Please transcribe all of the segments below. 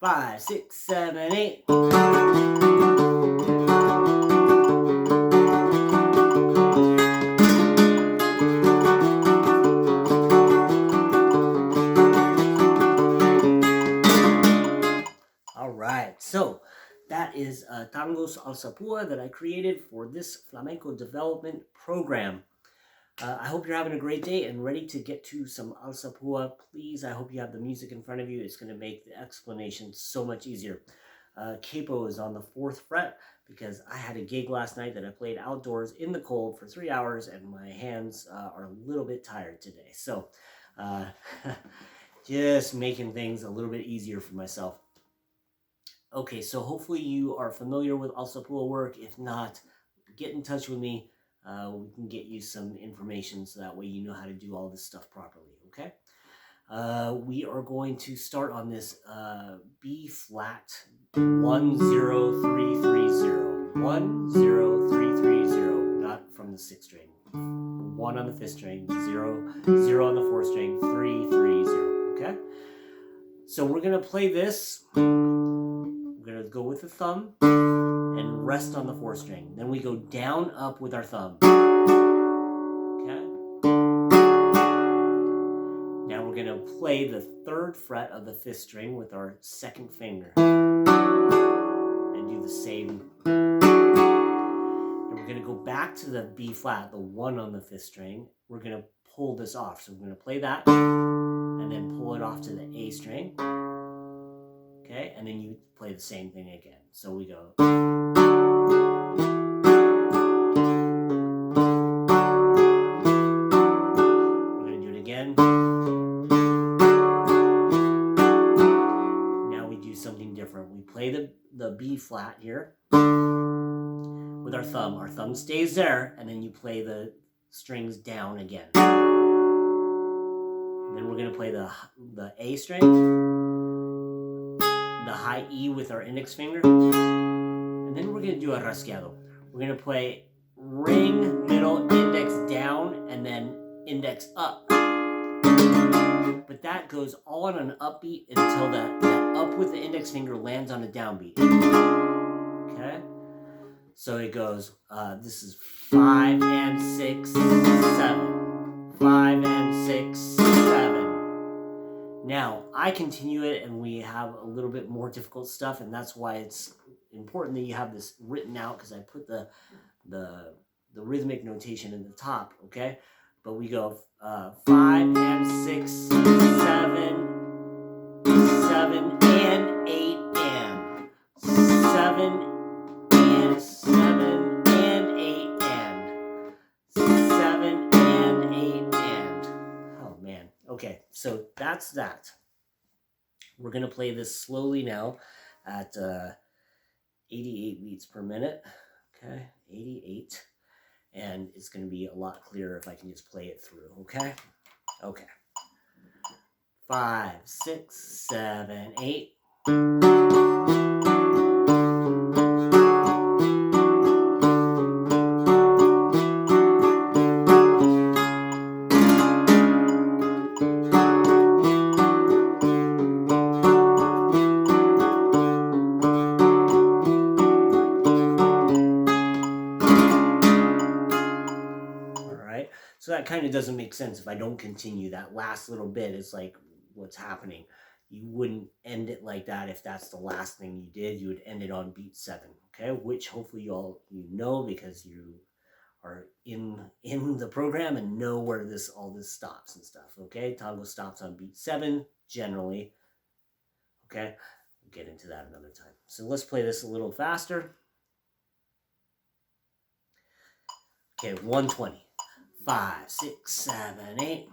5, 6, 7, 8. All right, so that is Tangos Alzapua that I created for this flamenco development program. I hope you're having a great day and ready to get to some Alzapua. Please, I hope you have the music in front of you. It's going to make the explanation so much easier. Capo is on the 4th fret because I had a gig last night that I played outdoors in the cold for 3 hours and my hands are a little bit tired today. So just making things a little bit easier for myself. Okay, so hopefully you are familiar with Alzapua work. If not, get in touch with me. We can get you some information so that way you know how to do all this stuff properly, okay? We are going to start on this B flat 10330. 10330, not from the 6th string. 1 on the 5th string, 0, 0 on the 4th string, 3, 3, 0, okay? So we're going to play this. We're going to go with the thumb and rest on the 4th string. Then we go down, up with our thumb. Okay? Now we're going to play the 3rd fret of the 5th string with our 2nd finger. And do the same. And we're going to go back to the B flat, the 1 on the 5th string. We're going to pull this off. So we're going to play that and then pull it off to the A string. Okay? And then you play the same thing again. So we go. Now we do something different. We play the B flat here with our thumb. Our thumb stays there, and then you play the strings down again. And then we're going to play the A string, the high E with our index finger, and then we're going to do a rasgueado. We're going to play ring, middle, index down, and then index up. But that goes all on an upbeat until that up with the index finger lands on a downbeat. Okay? So it goes, this is 5 and 6, 7. 5 and 6, 7. Now, I continue it and we have a little bit more difficult stuff, and that's why it's important that you have this written out, because I put the rhythmic notation in the top, okay? But we go 5 and 6, 7, 7 and 8 and 7 and 7 and 8 and 7 and 8 and. Oh man. Okay, so that's that. We're gonna play this slowly now at 88 beats per minute. Okay, 88. And it's going to be a lot clearer if I can just play it through, okay? Okay. 5, 6, 7, 8. So that kind of doesn't make sense if I don't continue. That last little bit is like what's happening. You wouldn't end it like that if that's the last thing you did. You would end it on beat 7, okay? Which hopefully you know because you are in the program and know where all this stops and stuff, okay? Tango stops on beat 7 generally, okay? We'll get into that another time. So let's play this a little faster. Okay, 120. 5, 6, 7, 8.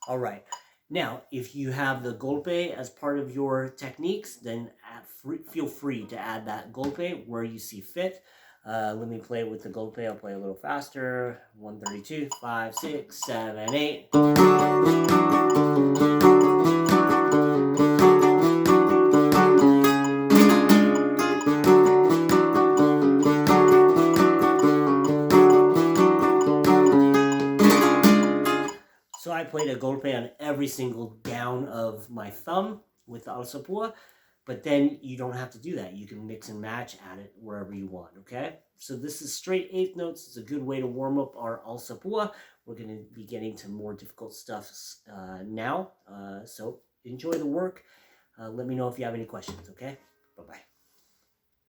All right. Now, if you have the golpe as part of your techniques, then feel free to add that golpe where you see fit. Let me play with the golpe. I'll play a little faster. 132, 5, 6, 7, 8. I played a golpe on every single down of my thumb with the Alzapua, but then you don't have to do that. You can mix and match, add it wherever you want, okay? So this is straight eighth notes. It's a good way to warm up our Alzapua. We're going to be getting to more difficult stuff now, so enjoy the work. Let me know if you have any questions, okay? Bye-bye.